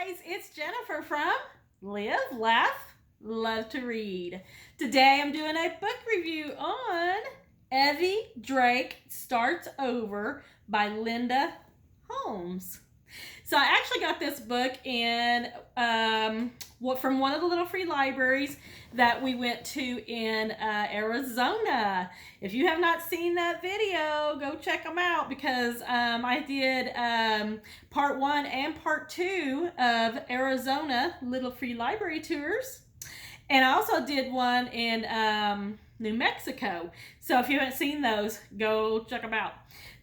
guys, it's Jennifer from Live, Laugh, Love to Read. Today I'm doing a book review on Evvie Drake Starts Over by Linda Holmes. So I actually got this book in from one of the little free libraries that we went to in Arizona. If you have not seen that video, go check them out because I did part 1 and part 2 of Arizona little free library tours. And I also did one in New Mexico. So if you haven't seen those, go check them out.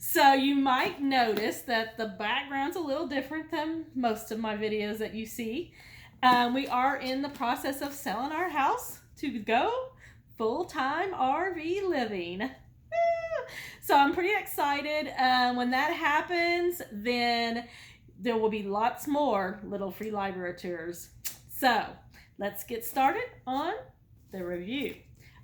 So you might notice that the background's a little different than most of my videos that you see. We are in the process of selling our house to go full-time RV living. So I'm pretty excited. When that happens, then there will be lots more little free library tours. So let's get started on the review.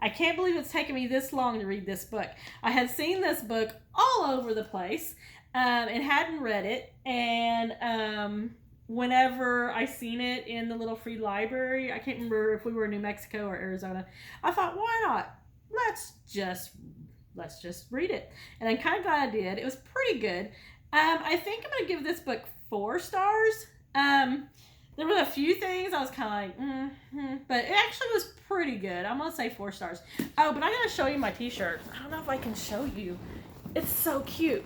I can't believe it's taken me this long to read this book. I had seen this book all over the place and hadn't read it. And whenever I seen it in the little free library, I can't remember if we were in New Mexico or Arizona, I thought, why not? Let's just read it. And I'm kind of glad I did. It was pretty good. I think I'm going to give this book 4 stars. There were a few things I was kind of like, but it actually was pretty good. I'm going to say 4 stars. Oh, but I'm going to show you my t-shirt. I don't know if I can show you. It's so cute.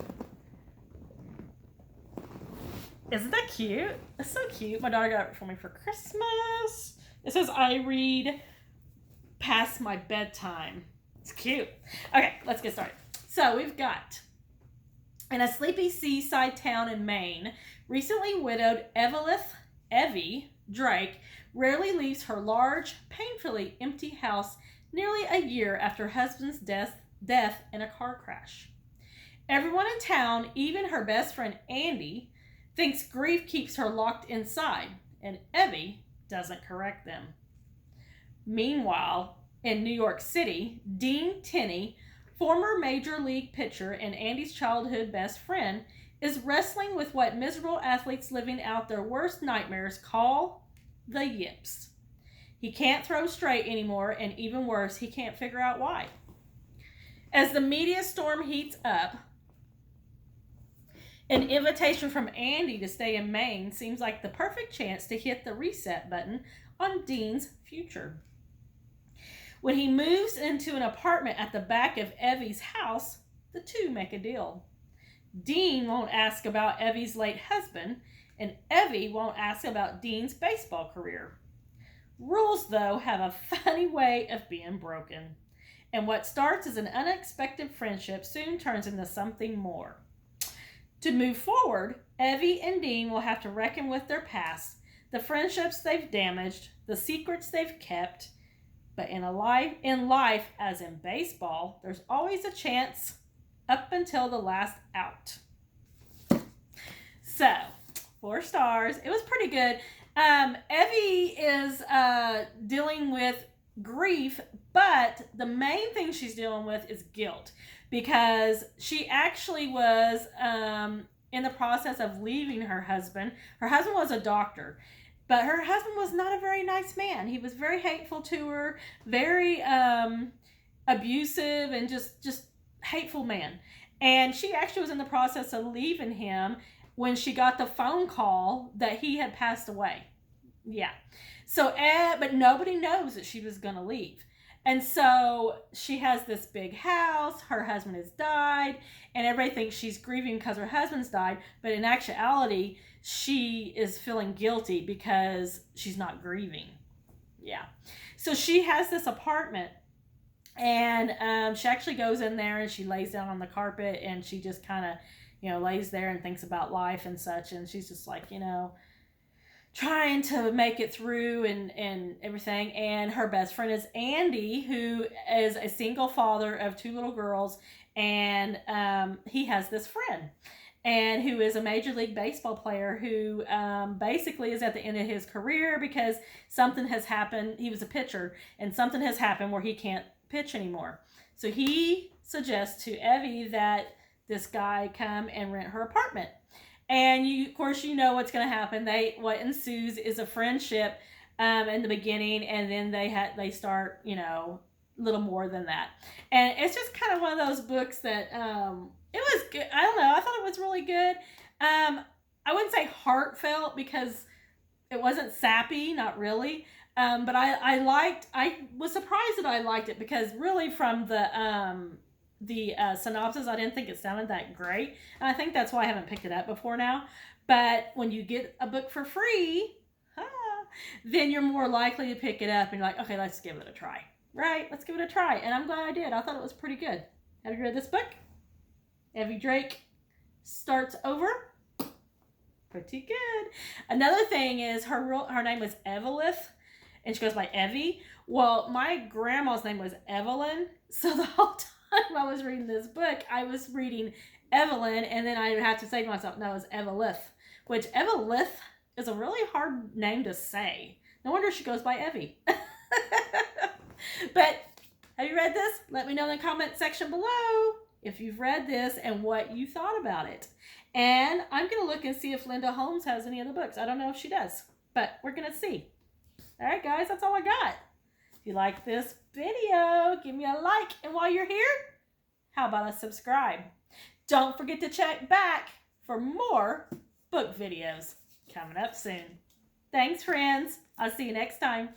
Isn't that cute? It's so cute. My daughter got it for me for Christmas. It says, I read past my bedtime. It's cute. Okay, let's get started. So we've got, in a sleepy seaside town in Maine, recently widowed Evvie Drake rarely leaves her large, painfully empty house nearly a year after her husband's death in a car crash. Everyone in town, even her best friend Andy, thinks grief keeps her locked inside, and Evvie doesn't correct them. Meanwhile, in New York City, Dean Tenney, former Major League pitcher and Andy's childhood best friend, is wrestling with what miserable athletes living out their worst nightmares call the yips. He can't throw straight anymore, and even worse, he can't figure out why. As the media storm heats up, an invitation from Andy to stay in Maine seems like the perfect chance to hit the reset button on Dean's future. When he moves into an apartment at the back of Evvie's house, the two make a deal. Dean won't ask about Evvie's late husband, and Evvie won't ask about Dean's baseball career. Rules, though, have a funny way of being broken, and what starts as an unexpected friendship soon turns into something more. To move forward, Evvie and Dean will have to reckon with their past, the friendships they've damaged, the secrets they've kept, but in life, as in baseball, there's always a chance up until the last out. So, 4 stars. It was pretty good. Evvie is dealing with grief, but the main thing she's dealing with is guilt because she actually was in the process of leaving her husband. Her husband was a doctor, but her husband was not a very nice man. He was very hateful to her, very abusive, and just hateful man. And she actually was in the process of leaving him when she got the phone call that he had passed away. Yeah. So, but nobody knows that she was going to leave. And so she has this big house, her husband has died, and everybody thinks she's grieving because her husband's died. But in actuality, she is feeling guilty because she's not grieving. Yeah. So she has this apartment. And she actually goes in there and she lays down on the carpet and she just kind of, lays there and thinks about life and such. And she's just like, trying to make it through and everything. And her best friend is Andy, who is a single father of 2 little girls. And he has this friend and who is a Major League Baseball player who basically is at the end of his career because something has happened. He was a pitcher and something has happened where he can't pitch anymore. So he suggests to Evvie that this guy come and rent her apartment. And of course, you know what's going to happen. What ensues is a friendship in the beginning, and then they start, you know, a little more than that. And it's just kind of one of those books that it was good. I don't know. I thought it was really good. I wouldn't say heartfelt because it wasn't sappy, not really. But I was surprised that I liked it because really from the synopsis, I didn't think it sounded that great. And I think that's why I haven't picked it up before now. But when you get a book for free, then you're more likely to pick it up and you're like, okay, let's give it a try. Right? Let's give it a try. And I'm glad I did. I thought it was pretty good. Have you read this book? Evvie Drake Starts Over. Pretty good. Another thing is her name was Evelyn, and she goes by Evvie. Well, my grandma's name was Evelyn, so the whole time I was reading this book, I was reading Evelyn, and then I would have to say to myself, no, it's Evelyn, which Evelyn is a really hard name to say. No wonder she goes by Evvie. But have you read this? Let me know in the comment section below if you've read this and what you thought about it. And I'm going to look and see if Linda Holmes has any of the books. I don't know if she does, but we're going to see. All right, guys, that's all I got. If you like this video, give me a like. And while you're here, how about a subscribe? Don't forget to check back for more book videos coming up soon. Thanks, friends. I'll see you next time.